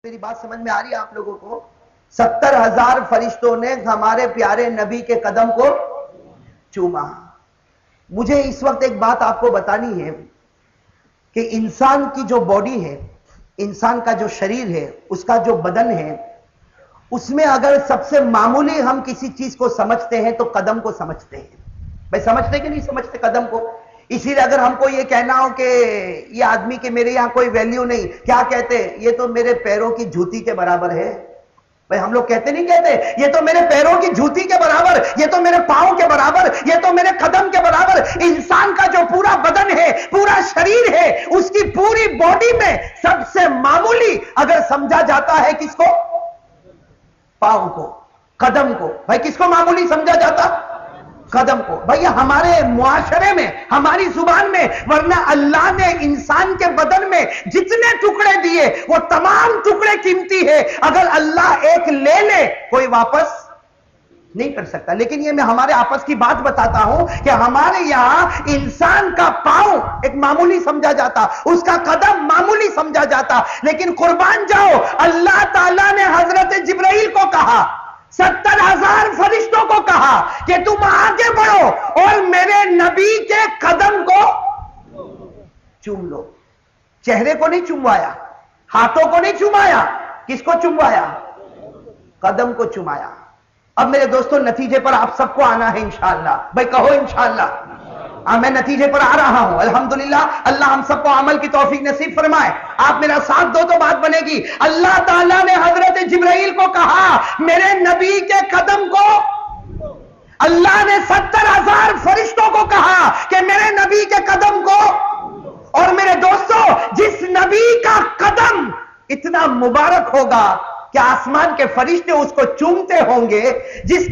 میری بات سمجھ میں آ رہی ہے آپ لوگوں کو؟ 70,000 فرشتوں نے ہمارے پیارے نبی کے قدم کو چوما۔ مجھے اس وقت ایک بات آپ کو بتانی ہے کہ انسان کی جو باڈی ہے، انسان کا جو شریر ہے، اس کا جو بدن ہے، اس میں اگر سب سے معمولی ہم کسی چیز کو سمجھتے ہیں تو قدم کو سمجھتے ہیں۔ بھائی سمجھتے کہ نہیں سمجھتے قدم کو؟ اسی لیے اگر ہم کو یہ کہنا ہو کہ یہ آدمی کے میرے یہاں کوئی ویلیو نہیں، کیا کہتے ہیں؟ یہ تو میرے پیروں کی جوتی کے برابر ہے۔ بھئی ہم لوگ کہتے نہیں کہتے یہ تو میرے پیروں کی جوتی کے برابر، یہ تو میرے پاؤں کے برابر، یہ تو میرے قدم کے برابر۔ انسان کا جو پورا بدن ہے، پورا شریر ہے، اس کی پوری باڈی میں سب سے معمولی اگر سمجھا جاتا ہے کس کو؟ پاؤں کو، قدم کو۔ بھائی کس کو معمولی سمجھا جاتا؟ قدم کو۔ بھائی ہمارے معاشرے میں، ہماری زبان میں، ورنہ اللہ نے انسان کے بدن میں جتنے ٹکڑے دیے وہ تمام ٹکڑے قیمتی ہے، اگر اللہ ایک لے لے کوئی واپس نہیں کر سکتا۔ لیکن یہ میں ہمارے آپس کی بات بتاتا ہوں کہ ہمارے یہاں انسان کا پاؤں ایک معمولی سمجھا جاتا، اس کا قدم معمولی سمجھا جاتا، لیکن قربان جاؤ اللہ تعالیٰ نے حضرت جبرائیل کو کہا، 70,000 فرشتوں کو کہا کہ تم آگے بڑھو اور میرے نبی کے قدم کو چوم لو۔ چہرے کو نہیں چوموایا، ہاتھوں کو نہیں چومایا، کس کو چوموایا؟ قدم کو چومایا۔ اب میرے دوستوں نتیجے پر آپ سب کو آنا ہے انشاءاللہ۔ بھائی کہو انشاءاللہ۔ میں نتیجے پر آ رہا ہوں الحمدللہ۔ اللہ ہم سب کو عمل کی توفیق نصیب فرمائے۔ آپ میرا ساتھ دو تو بات بنے گی۔ اللہ تعالیٰ نے حضرت جبرائیل کو کہا میرے نبی کے قدم کو، اللہ نے 70,000 فرشتوں کو کہا کہ میرے نبی کے قدم کو، اور میرے دوستوں جس نبی کا قدم اتنا مبارک ہوگا کہ آسمان کے فرشتے اس کو چومتے ہوں گے، جس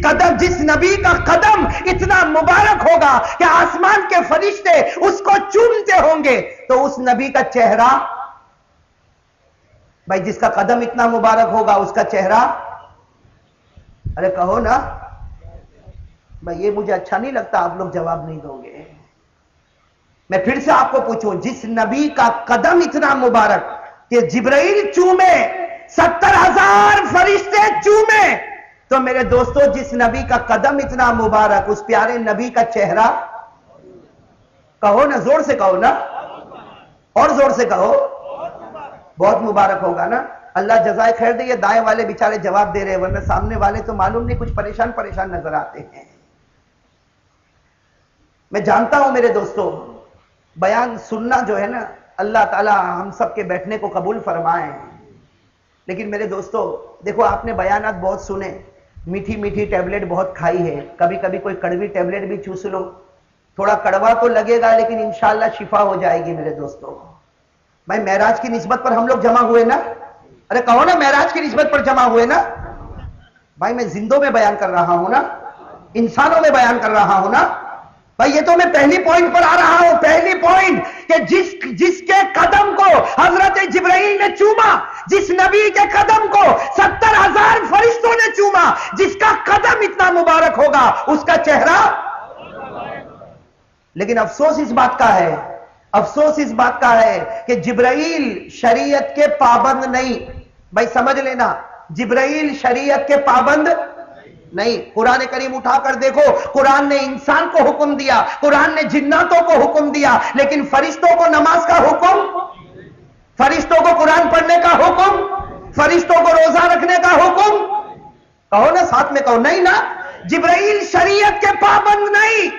نبی کا قدم اتنا مبارک ہوگا کہ آسمان کے فرشتے اس کو چومتے ہوں گے، تو اس نبی کا چہرہ، بھائی جس کا قدم اتنا مبارک ہوگا اس کا چہرہ، ارے کہو نا بھائی، یہ مجھے اچھا نہیں لگتا آپ لوگ جواب نہیں دو گے۔ میں پھر سے آپ کو پوچھوں، جس نبی کا قدم اتنا مبارک کہ جبرائیل چومے، 70,000 فرشتے چومے، تو میرے دوستو جس نبی کا قدم اتنا مبارک، اس پیارے نبی کا چہرہ، کہو نا زور سے کہو نا، اور زور سے کہو، بہت مبارک ہوگا نا۔ اللہ جزائے خیر دے۔ یہ دائیں والے بیچارے جواب دے رہے ہیں، ورنہ سامنے والے تو معلوم نہیں کچھ پریشان نظر آتے ہیں۔ میں جانتا ہوں میرے دوستو بیان سننا جو ہے نا، اللہ تعالی ہم سب کے بیٹھنے کو قبول فرمائے، لیکن میرے دوستو دیکھو آپ نے بیانات بہت سنے، میٹھی میٹھی ٹیبلٹ بہت کھائی ہے، کبھی کبھی کوئی کڑوی ٹیبلٹ بھی چوس لو، تھوڑا کڑوا تو لگے گا لیکن انشاءاللہ شفا ہو جائے گی میرے دوستو۔ بھائی معراج کی نسبت پر ہم لوگ جمع ہوئے نا، ارے کہو نا معراج کی نسبت پر جمع ہوئے نا۔ بھائی میں زندوں میں بیان کر رہا ہوں نا، انسانوں میں بیان کر رہا ہوں نا۔ بھائی یہ تو میں پہلی پوائنٹ پر آ رہا ہوں، پہلی پوائنٹ کہ جس کے قدم کو حضرت جبرائیل نے چوما، جس نبی کے قدم کو 70,000 فرشتوں نے چوما، جس کا قدم اتنا مبارک ہوگا اس کا چہرہ۔ لیکن افسوس اس بات کا ہے، افسوس اس بات کا ہے کہ جبرائیل شریعت کے پابند نہیں۔ بھائی سمجھ لینا، جبرائیل شریعت کے پابند نہیں۔ قرآن کریم اٹھا کر دیکھو، قرآن نے انسان کو حکم دیا، قرآن نے جناتوں کو حکم دیا، لیکن فرشتوں کو نماز کا حکم، فرشتوں کو قرآن پڑھنے کا حکم، فرشتوں کو روزہ رکھنے کا حکم، کہو نا ساتھ میں کہو، نہیں نا۔ جبرائیل شریعت کے پابند نہیں،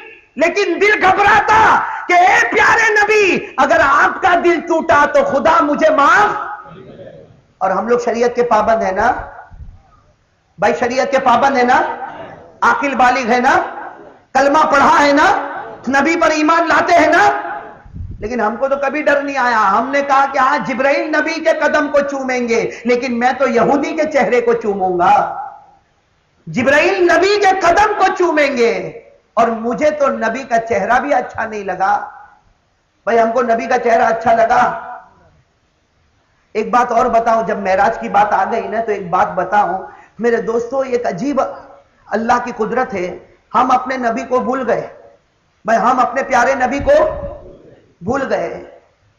لیکن دل گھبراتا کہ اے پیارے نبی اگر آپ کا دل ٹوٹا تو خدا مجھے معاف۔ اور ہم لوگ شریعت کے پابند ہیں نا بھائی، شریعت کے پابند ہے نا، عاقل بالغ ہے نا، کلمہ پڑھا ہے نا، نبی پر ایمان لاتے ہیں نا، لیکن ہم کو تو کبھی ڈر نہیں آیا۔ ہم نے کہا کہ ہاں جبرائیل نبی کے قدم کو چومیں گے، لیکن میں تو یہودی کے چہرے کو چوموں گا، جبرائیل نبی کے قدم کو چومیں گے، اور مجھے تو نبی کا چہرہ بھی اچھا نہیں لگا۔ بھائی ہم کو نبی کا چہرہ اچھا لگا۔ ایک بات اور بتاؤں، جب معراج کی بات آ گئی نا تو ایک بات بتاؤں میرے دوستو، ایک عجیب اللہ کی قدرت ہے، ہم اپنے نبی کو بھول گئے۔ بھائی ہم اپنے پیارے نبی کو بھول گئے۔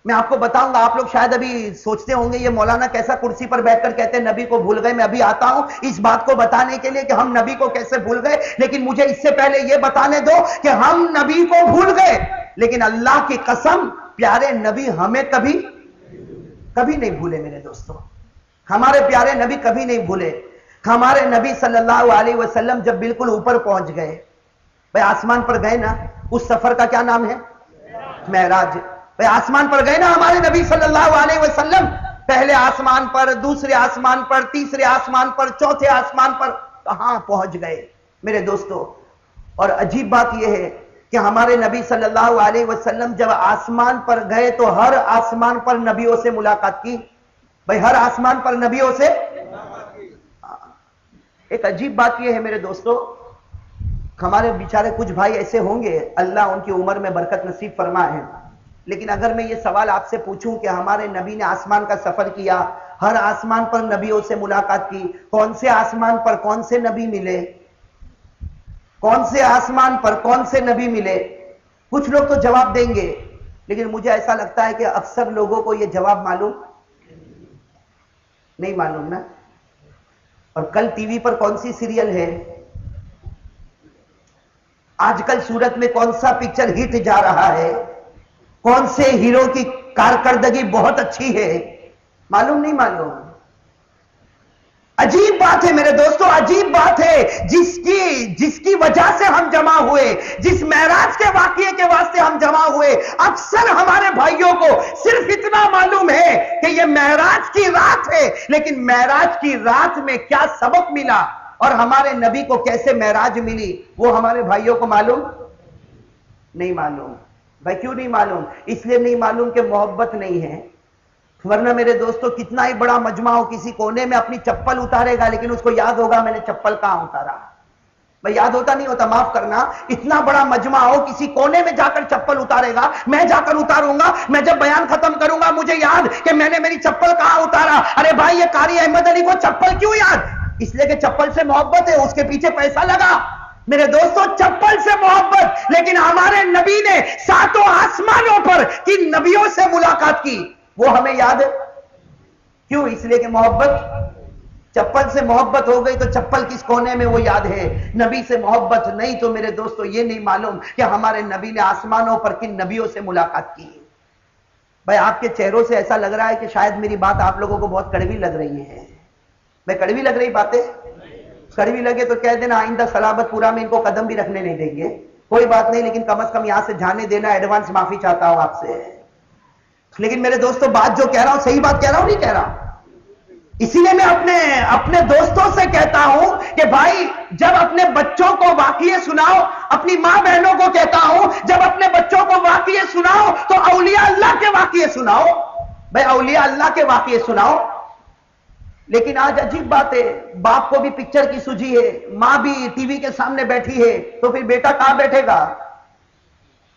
میں آپ کو بتاؤں گا, آپ لوگ شاید ابھی سوچتے ہوں گے یہ مولانا کیسا کرسی پر بیٹھ کر کہتے ہیں نبی کو بھول گئے. میں ابھی آتا ہوں اس بات کو بتانے کے لیے کہ ہم نبی کو کیسے بھول گئے, لیکن مجھے اس سے پہلے یہ بتانے دو کہ ہم نبی کو بھول گئے, لیکن اللہ کی قسم پیارے نبی ہمیں کبھی نہیں بھولے. میرے دوستو, ہمارے پیارے نبی کبھی نہیں بھولے. ہمارے نبی صلی اللہ علیہ وسلم جب بالکل اوپر پہنچ گئے, بھئی آسمان پر گئے نا, اس سفر کا کیا نام ہے؟ معراج. بھئی آسمان پر گئے نا ہمارے نبی صلی اللہ علیہ وسلم, پہلے آسمان پر, دوسرے آسمان پر, تیسرے آسمان پر, چوتھے آسمان پر, کہاں پہنچ گئے میرے دوستو. اور عجیب بات یہ ہے کہ ہمارے نبی صلی اللہ علیہ وسلم جب آسمان پر گئے تو ہر آسمان پر نبیوں سے ملاقات کی. بھئی ہر آسمان پر نبیوں سے. ایک عجیب بات یہ ہے میرے دوستو, ہمارے بیچارے کچھ بھائی ایسے ہوں گے, اللہ ان کی عمر میں برکت نصیب فرمائے, لیکن اگر میں یہ سوال آپ سے پوچھوں کہ ہمارے نبی نے آسمان کا سفر کیا, ہر آسمان پر نبیوں سے ملاقات کی, کون سے آسمان پر کون سے نبی ملے, کون سے آسمان پر کون سے نبی ملے؟ کچھ لوگ تو جواب دیں گے, لیکن مجھے ایسا لگتا ہے کہ اکثر لوگوں کو یہ جواب معلوم نہیں معلوم نا. اور کل ٹی وی پر کون سی سیریل ہے, آج کل سورت میں کون سا پکچر ہٹ جا رہا ہے, کون سے ہیرو کی کارکردگی بہت اچھی ہے, معلوم نہیں معلوم. عجیب بات ہے میرے دوستو, عجیب بات ہے جس کی وجہ سے ہم جمع ہوئے, جس معراج کے واقعے کے واسطے ہم جمع ہوئے. اکثر ہمارے بھائیوں کو صرف اتنا معلوم ہے کہ یہ معراج کی رات ہے, لیکن معراج کی رات میں کیا سبق ملا اور ہمارے نبی کو کیسے معراج ملی, وہ ہمارے بھائیوں کو معلوم نہیں معلوم. بھائی کیوں نہیں معلوم؟ اس لیے نہیں معلوم کہ محبت نہیں ہے. ورنہ میرے دوستو کتنا ہی بڑا مجمع ہو, کسی کونے میں اپنی چپل اتارے گا لیکن اس کو یاد ہوگا میں نے چپل کہاں اتارا. بھائی یاد ہوتا نہیں ہوتا, معاف کرنا, اتنا بڑا مجمع ہو کسی کونے میں جا کر چپل اتارے گا, میں جا کر اتاروں گا, میں جب بیان ختم کروں گا مجھے یاد کہ میں نے میری چپل کہاں اتارا. ارے بھائی یہ قاری احمد علی کو چپل کیوں یاد؟ اس لیے کہ چپل سے محبت ہے, اس کے پیچھے پیسہ لگا. میرے دوستو چپل سے محبت, لیکن ہمارے نبی نے ساتوں آسمانوں پر کن نبیوں سے ملاقات کی, وہ ہمیں یاد ہے. کیوں؟ اس لیے کہ محبت, چپل سے محبت ہو گئی تو چپل کس کونے میں وہ یاد ہے. نبی سے محبت نہیں تو میرے دوستو یہ نہیں معلوم کہ ہمارے نبی نے آسمانوں پر کن نبیوں سے ملاقات کی. بھائی آپ کے چہروں سے ایسا لگ رہا ہے کہ شاید میری بات آپ لوگوں کو بہت کڑوی لگ رہی ہے. میں کڑوی لگ رہی باتیں؟ کڑوی لگے تو کہہ دینا, آئندہ سلابت پورا میں ان کو قدم بھی رکھنے نہیں دیں گے. کوئی بات نہیں, لیکن کم از کم یہاں سے جانے دینا, ایڈوانس معافی چاہتا ہوں آپ سے. لیکن میرے دوستو بات جو کہہ رہا ہوں صحیح بات کہہ رہا ہوں نہیں کہہ رہا. اسی لیے میں اپنے دوستوں سے کہتا ہوں کہ بھائی جب اپنے بچوں کو واقعے سناؤ, اپنی ماں بہنوں کو کہتا ہوں جب اپنے بچوں کو واقعے سناؤ تو اولیاء اللہ کے واقعے سناؤ. بھائی اولیاء اللہ کے واقعے سناؤ. لیکن آج عجیب بات ہے, باپ کو بھی پکچر کی سوجھی ہے, ماں بھی ٹی وی کے سامنے بیٹھی ہے, تو پھر بیٹا کہاں بیٹھے گا؟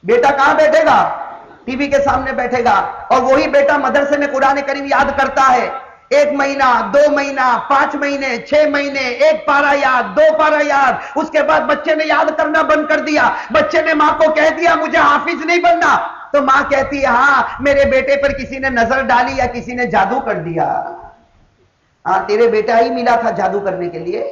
بیٹا کہاں بیٹھے گا؟ ٹی وی کے سامنے بیٹھے گا. اور وہی بیٹا مدرسے میں قرآن کریم یاد کرتا ہے, 1 مہینہ 2 مہینہ 5 مہینے 6 مہینے, 1 پارا یاد 2 پارا یاد. اس کے بعد بچے نے یاد کرنا بند کر دیا, بچے نے ماں کو کہہ دیا مجھے حافظ نہیں بننا, تو ماں کہتی ہے ہاں میرے بیٹے پر کسی نے نظر ڈالی یا کسی نے جادو کر دیا. ہاں تیرے بیٹا ہی ملا تھا جادو کرنے کے لیے.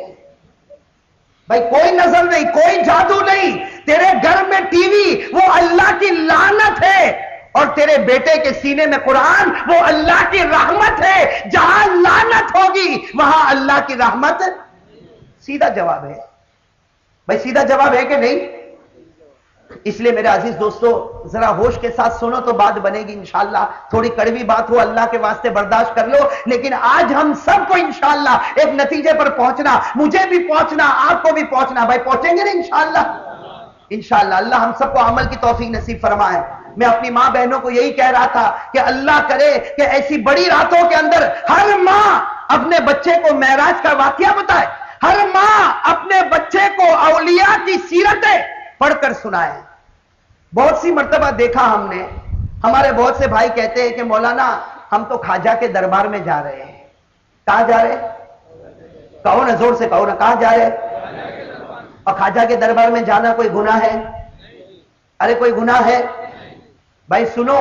بھائی کوئی نظر نہیں, کوئی جادو نہیں, تیرے گھر میں ٹی وی وہ اللہ کی لعنت ہے, اور تیرے بیٹے کے سینے میں قرآن وہ اللہ کی رحمت ہے. جہاں لعنت ہوگی وہاں اللہ کی رحمت. سیدھا جواب ہے بھائی, سیدھا جواب ہے کہ نہیں؟ اس لیے میرے عزیز دوستو ذرا ہوش کے ساتھ سنو تو بات بنے گی انشاءاللہ. تھوڑی کڑوی بات ہو اللہ کے واسطے برداشت کر لو, لیکن آج ہم سب کو انشاءاللہ ایک نتیجے پر پہنچنا, مجھے بھی پہنچنا, آپ کو بھی پہنچنا. بھائی پہنچیں گے نا انشاءاللہ. انشاءاللہ اللہ ہم سب کو عمل کی توفیق نصیب فرمائے. میں اپنی ماں بہنوں کو یہی کہہ رہا تھا کہ اللہ کرے کہ ایسی بڑی راتوں کے اندر ہر ماں اپنے بچے کو معراج کا واقعہ بتائے, ہر ماں اپنے بچے کو اولیاء کی سیرتیں پڑھ کر سنائے. بہت سی مرتبہ دیکھا ہم نے, ہمارے بہت سے بھائی کہتے ہیں کہ مولانا ہم تو خواجہ کے دربار میں جا رہے ہیں. کہاں جا رہے؟ کہو نا, زور سے کہو نا, کہاں جا رہے؟ اور خواجہ کے دربار میں جانا کوئی گناہ ہے؟ ارے کوئی گناہ ہے؟ بھائی سنو,